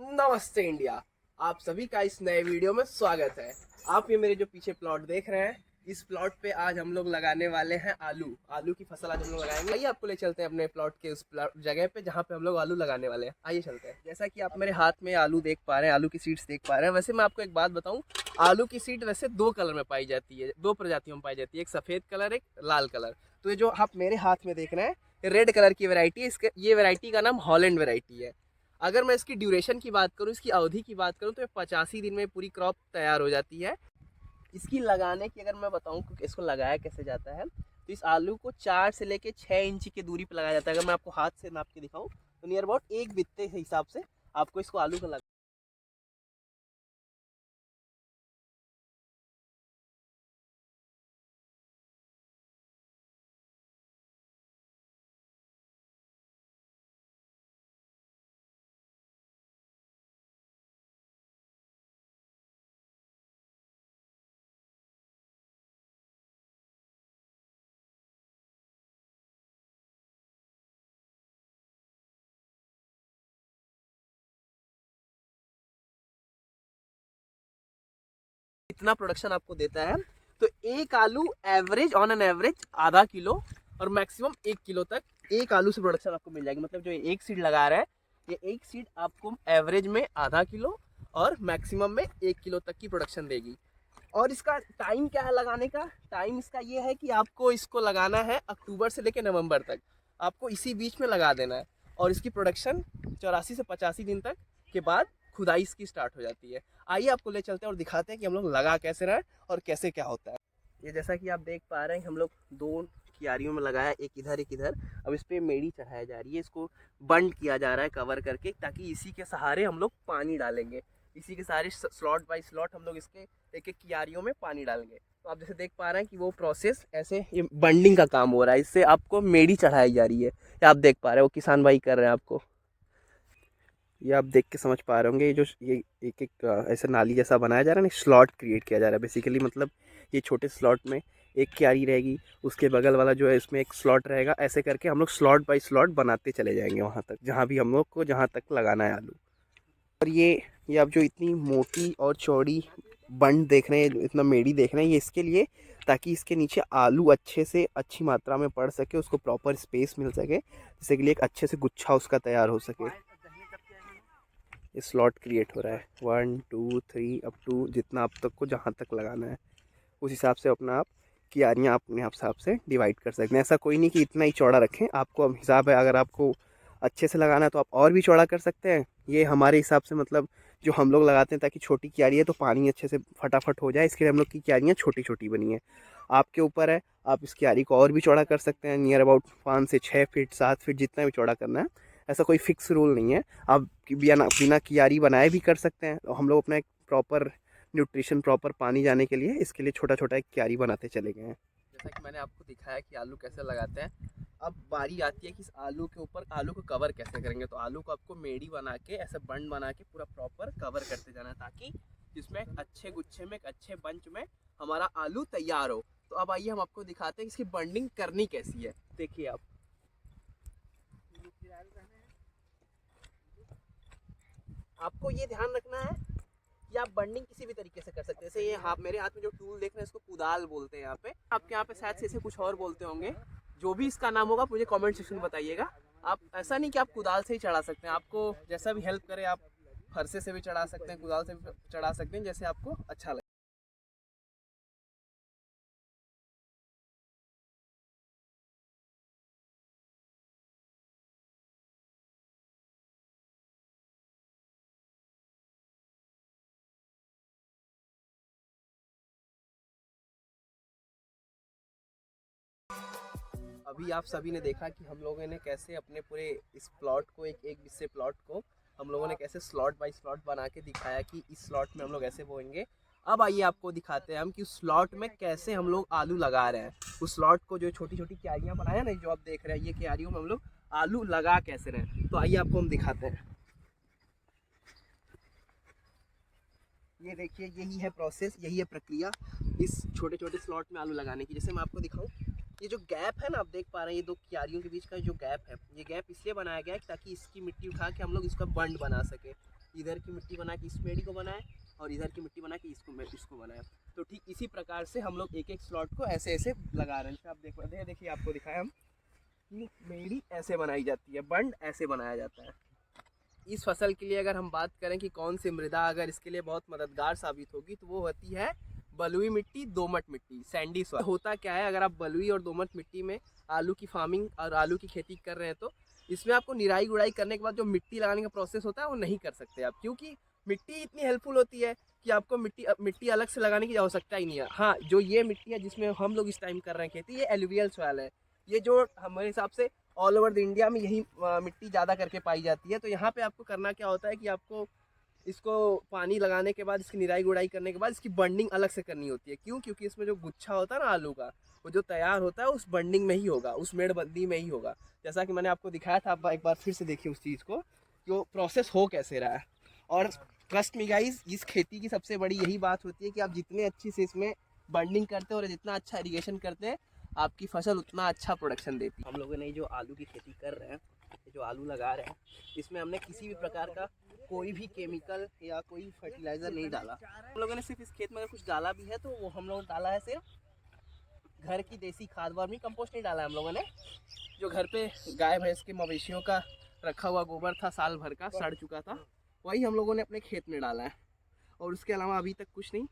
नमस्ते इंडिया। आप सभी का इस नए वीडियो में स्वागत है। आप ये मेरे जो पीछे प्लॉट देख रहे हैं, इस प्लॉट पे आज हम लोग लगाने वाले हैं आलू की फसल आज हम लोग लगाएंगे। आइए आपको ले चलते हैं अपने प्लॉट के उस जगह पे जहाँ पे हम लोग आलू लगाने वाले हैं। आइए चलते हैं। जैसा कि आप मेरे हाथ में आलू देख पा रहे हैं, आलू की सीड्स देख पा रहे हैं। वैसे मैं आपको एक बात बताऊँ, आलू की सीड वैसे दो कलर में पाई जाती है, दो प्रजातियों में पाई जाती है, एक सफ़ेद कलर, एक लाल कलर। तो ये जो आप मेरे हाथ में देख रहे हैं रेड कलर की वैरायटी है। इसके ये वैरायटी का नाम हॉलैंड वैरायटी है। अगर मैं इसकी ड्यूरेशन की बात करूँ, इसकी अवधि की बात करूँ, तो ये 85 दिन में पूरी क्रॉप तैयार हो जाती है। इसकी लगाने की अगर मैं बताऊँ कि इसको लगाया कैसे जाता है, तो इस आलू को 4 से लेके 6 इंच की दूरी पर लगाया जाता है। अगर मैं आपको हाथ से नाप के दिखाऊँ तो नियर अबाउट एक बित्ते के हिसाब से आपको इसको आलू का इतना प्रोडक्शन आपको देता है। तो एक आलू एवरेज ऑन एन एवरेज आधा किलो और मैक्सिमम 1 किलो तक एक आलू से प्रोडक्शन आपको मिल जाएगी। मतलब जो एक सीड लगा रहा है, ये एक सीड आपको एवरेज में आधा किलो और मैक्सिमम में 1 किलो तक की प्रोडक्शन देगी। और इसका टाइम क्या है लगाने का? टाइम इसका ये है कि आपको इसको लगाना है अक्टूबर से लेकर नवंबर तक, आपको इसी बीच में लगा देना है। और इसकी प्रोडक्शन 84 से 85 दिन तक के बाद खुदाई इसकी स्टार्ट हो जाती है। आइए आपको ले चलते हैं और दिखाते हैं कि हम लोग लगा कैसे रहे और कैसे क्या होता है। ये जैसा कि आप देख पा रहे हैं, हम लोग दो क्यारियों में लगाया, एक इधर एक इधर। अब इस पर मेड़ी चढ़ाया जा रही है, इसको बंद किया जा रहा है कवर करके, ताकि इसी के सहारे हम लोग पानी डालेंगे। इसी के सहारे स्लॉट बाय स्लॉट हम लोग इसके एक एक क्यारियों में पानी डालेंगे। तो आप जैसे देख पा रहे हैं कि वो प्रोसेस ऐसे ये बंडिंग का काम हो रहा है, इससे आपको मेड़ी चढ़ाई जा रही है। ये आप देख पा रहे हैं, वो किसान भाई कर रहे हैं आपको। ये आप देख के समझ पा रहे होंगे, ये जो ये एक एक ऐसा नाली जैसा बनाया जा रहा है ना, स्लॉट क्रिएट किया जा रहा है बेसिकली। मतलब ये छोटे स्लॉट में एक क्यारी रहेगी, उसके बगल वाला जो है इसमें एक स्लॉट रहेगा। ऐसे करके हम लोग स्लॉट बाय स्लॉट बनाते चले जाएंगे वहाँ तक, जहाँ भी हम लोग को जहाँ तक लगाना है आलू। और ये आप जो इतनी मोटी और चौड़ी बंड देख रहे हैं, इतना मेड़ी देख रहे हैं, ये इसके लिए ताकि इसके नीचे आलू अच्छे से अच्छी मात्रा में पड़ सके, उसको प्रॉपर स्पेस मिल सके, जिससे के लिए एक अच्छे से गुच्छा उसका तैयार हो सके। स्लॉट क्रिएट हो रहा है 1 2 3 अप टू जितना आप तक को जहाँ तक लगाना है, उस हिसाब से अपना आप क्यारियाँ अपने हिसाब से डिवाइड कर सकते हैं। ऐसा कोई नहीं कि इतना ही चौड़ा रखें, आपको अब हिसाब है, अगर आपको अच्छे से लगाना है तो आप और भी चौड़ा कर सकते हैं। ये हमारे हिसाब से मतलब जो हम लोग लगाते हैं, ताकि छोटी क्यारी है तो पानी अच्छे से फटाफट हो जाए, इसके लिए हम लोग की क्यारियाँ छोटी छोटी बनी है। आपके ऊपर है, आप इस क्यारी को और भी चौड़ा कर सकते हैं, नियर अबाउट 5 से 6 फीट 7 फीट जितना भी चौड़ा करना है। ऐसा कोई फिक्स रूल नहीं है, आप बिना बिना क्यारी बनाए भी कर सकते हैं। तो हम लोग अपना एक प्रॉपर न्यूट्रिशन, प्रॉपर पानी जाने के लिए इसके लिए छोटा छोटा एक क्यारी बनाते चले गए हैं। जैसा कि मैंने आपको दिखाया कि आलू कैसे लगाते हैं, अब बारी आती है कि इस आलू के ऊपर आलू को कवर कैसे करेंगे। तो आलू को आपको मेड़ी बना के ऐसे बंड बना के पूरा प्रॉपर कवर करते जाना है, ताकि जिसमें अच्छे गुच्छे में एक अच्छे बंच में हमारा आलू तैयार हो। तो अब आइए हम आपको दिखाते हैं इसकी बंडिंग करनी कैसी है। देखिए आप, आपको ये ध्यान रखना है कि आप बंडिंग किसी भी तरीके से कर सकते हैं। जैसे ये आप मेरे हाथ में जो टूल देख रहे हैं, इसको कुदाल बोलते हैं यहाँ पे, आपके यहाँ पे शायद से इसे कुछ और बोलते होंगे। जो भी इसका नाम होगा मुझे कमेंट सेक्शन में बताइएगा। आप ऐसा नहीं कि आप कुदाल से ही चढ़ा सकते हैं, आपको जैसा भी हेल्प करे, आप फरसे से भी चढ़ा सकते हैं, कुदाल से भी चढ़ा सकते हैं, जैसे आपको अच्छा लगे। अभी आप सभी ने देखा कि हम लोगों ने कैसे अपने पूरे इस प्लॉट को, एक एक हिस्से प्लॉट को हम लोगों ने कैसे स्लॉट बाय स्लॉट बना के दिखाया कि इस स्लॉट में हम लोग ऐसे बोएंगे। अब आइए आपको दिखाते हैं हम कि उस स्लॉट में कैसे हम लोग आलू लगा रहे हैं। उस स्लॉट को जो छोटी छोटी क्यारियाँ बनाया ना, जो आप देख रहे हैं, ये क्यारियों में हम लोग आलू लगा कैसे रहे हैं। तो आइए आपको हम दिखाते हैं। ये देखिए, यही है प्रोसेस, यही है प्रक्रिया इस छोटे छोटे स्लॉट में आलू लगाने की। जैसे मैं आपको दिखाऊं, ये जो गैप है ना, आप देख पा रहे हैं, ये दो क्यारियों के बीच का जो गैप है, ये गैप इसलिए बनाया गया है ताकि इसकी मिट्टी उठा के हम लोग इसका बंड बना सके। इधर की मिट्टी बना के इस मेड़ी को बनाए और इधर की मिट्टी बना के इसको बनाए। तो ठीक इसी प्रकार से हम लोग एक एक स्लॉट को ऐसे ऐसे लगा रहे हैं। आप देखिए आपको दिखाएं हम कि मेड़ी ऐसे बनाई जाती है, बंड ऐसे बनाया जाता है। इस फसल के लिए अगर हम बात करें कि कौन सी मृदा अगर इसके लिए बहुत मददगार साबित होगी तो वो होती है बलुई मिट्टी, दोमट मिट्टी, सैंडी सॉइल। होता क्या है, अगर आप बलुई और दोमट मिट्टी में आलू की फार्मिंग और आलू की खेती कर रहे हैं तो इसमें आपको निराई गुड़ाई करने के बाद जो मिट्टी लगाने का प्रोसेस होता है वो नहीं कर सकते आप, क्योंकि मिट्टी इतनी हेल्पफुल होती है कि आपको मिट्टी अलग से लगाने की आवश्यकता ही नहीं है। हाँ, जो ये मिट्टी है जिसमें हम लोग इस टाइम कर रहे हैं खेती, ये एलुवियल सॉइल है। ये जो हमारे हिसाब से ऑल ओवर द इंडिया में यही मिट्टी ज़्यादा करके पाई जाती है। तो यहाँ पे आपको करना क्या होता है कि आपको इसको पानी लगाने के बाद, इसकी निराई गुड़ाई करने के बाद इसकी बंडिंग अलग से करनी होती है। क्यों? क्योंकि इसमें जो गुच्छा होता है ना आलू का, वो जो तैयार होता है उस बंडिंग में ही होगा, उस मेड़बंदी में ही होगा। जैसा कि मैंने आपको दिखाया था, आप एक बार फिर से देखिए उस चीज़ को कि वो प्रोसेस हो कैसे रहा है। और ट्रस्ट मी गाइस, इस खेती की सबसे बड़ी यही बात होती है कि आप जितने अच्छी से इसमें बंडिंग करते हो और जितना अच्छा इरीगेशन करते हैं, आपकी फसल उतना अच्छा प्रोडक्शन देती है। हम लोगों ने जो आलू की खेती कर रहे हैं, जो आलू लगा रहे हैं, इसमें हमने किसी भी प्रकार का कोई भी केमिकल या कोई फर्टिलाइज़र नहीं डाला। हम लोगों ने सिर्फ इस खेत में अगर कुछ डाला भी है तो वो हम लोगों ने डाला है सिर्फ घर की देसी खाद, वर्मी कंपोस्ट नहीं डाला है हम लोगों ने। जो घर पे गाय भैंस के मवेशियों का रखा हुआ गोबर था, साल भर का सड़ चुका था, वही हम लोगों ने अपने खेत में डाला है। और उसके अलावा अभी तक कुछ नहीं।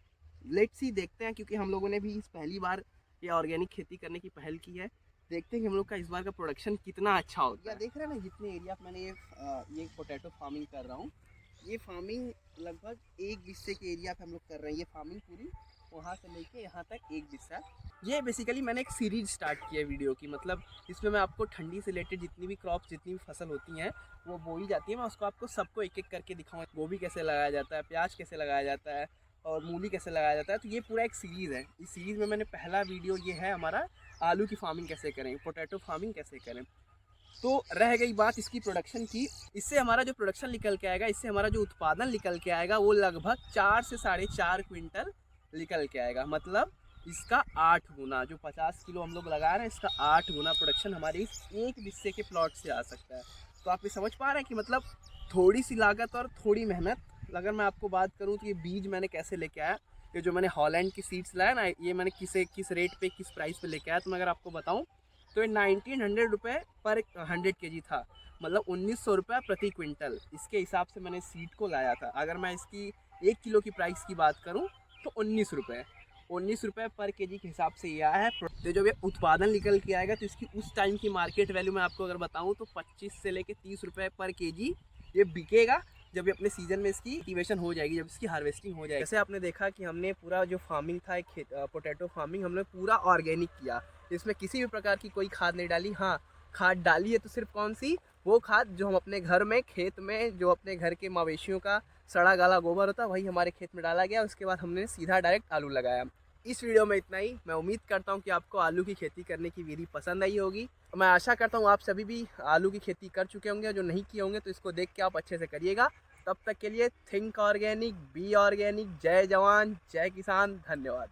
लेट्स सी, देखते हैं, क्योंकि हम लोगों ने भी इस पहली बार ये ऑर्गेनिक खेती करने की पहल की है। देखते हैं कि हम लोग का इस बार का प्रोडक्शन कितना अच्छा होता है। देख रहे हैं ना, जितने एरिया मैंने ये पोटैटो फार्मिंग कर रहा हूँ, ये फार्मिंग लगभग 1 बिस्से के एरिया पे हम लोग कर रहे हैं। ये फार्मिंग पूरी वहाँ से लेके यहाँ तक 1 बिस्सा। ये बेसिकली मैंने एक सीरीज स्टार्ट की है वीडियो की, मतलब इसमें मैं आपको ठंडी से रिलेटेड जितनी भी क्रॉप्स, जितनी भी फसल होती हैं वो बोई जाती है, मैं उसको आपको सबको एक एक करके दिखाऊँ। गोभी कैसे लगाया जाता है, प्याज कैसे लगाया जाता है और मूली कैसे लगाया जाता है। तो ये पूरा एक सीरीज़ है। इस सीरीज़ में मैंने पहला वीडियो ये है हमारा आलू की फार्मिंग कैसे करें, पोटैटो फार्मिंग कैसे करें। तो रह गई बात इसकी प्रोडक्शन की। इससे हमारा जो प्रोडक्शन निकल के आएगा, इससे हमारा जो उत्पादन निकल के आएगा वो लगभग 4 से 4.5 क्विंटल निकल के आएगा। मतलब इसका 8 गुना, जो 50 किलो हम लोग लगा रहे हैं, इसका 8 गुना प्रोडक्शन हमारे इस 1 बिस्से के प्लॉट से आ सकता है। तो आप ये समझ पा रहे हैं कि मतलब थोड़ी सी लागत और थोड़ी मेहनत। अगर मैं आपको बात करूँ तो ये बीज मैंने कैसे लेके आया, ये जो मैंने हॉलैंड की सीड्स लाया ना, ये मैंने किस रेट पे, किस प्राइस पे लेके आया, तो मैं अगर आपको बताऊँ तो ये 1900 रुपये पर 100 kg था। मतलब 1900 रुपये प्रति क्विंटल, इसके हिसाब से मैंने सीड को लाया था। अगर मैं इसकी 1 किलो की प्राइस की बात करूं तो 19 रुपये पर केजी के हिसाब से ये आया है। तो जब ये उत्पादन निकल के आएगा तो इसकी उस टाइम की मार्केट वैल्यू मैं आपको अगर बताऊं तो 25 से लेके 30 रुपये पर केजी ये बिकेगा, जब ये अपने सीज़न में इसकी एक्टिवेशन हो जाएगी, जब इसकी हार्वेस्टिंग हो जाएगी। जैसे आपने देखा कि हमने पूरा जो फार्मिंग था, एक पोटैटो फार्मिंग, हमने पूरा ऑर्गेनिक किया। इसमें किसी भी प्रकार की कोई खाद नहीं डाली। हाँ, खाद डाली है तो सिर्फ कौन सी, वो खाद जो हम अपने घर में, खेत में, जो अपने घर के मवेशियों का सड़ा गला गोबर होता है, वही हमारे खेत में डाला गया। उसके बाद हमने सीधा डायरेक्ट आलू लगाया। इस वीडियो में इतना ही। मैं उम्मीद करता हूँ कि आपको आलू की खेती करने की विधि पसंद आई होगी। मैं आशा करता हूँ आप सभी भी आलू की खेती कर चुके होंगे। जो नहीं किए होंगे तो इसको देख के आप अच्छे से करिएगा। तब तक के लिए थिंक ऑर्गेनिक, बी ऑर्गेनिक। जय जवान, जय किसान, धन्यवाद।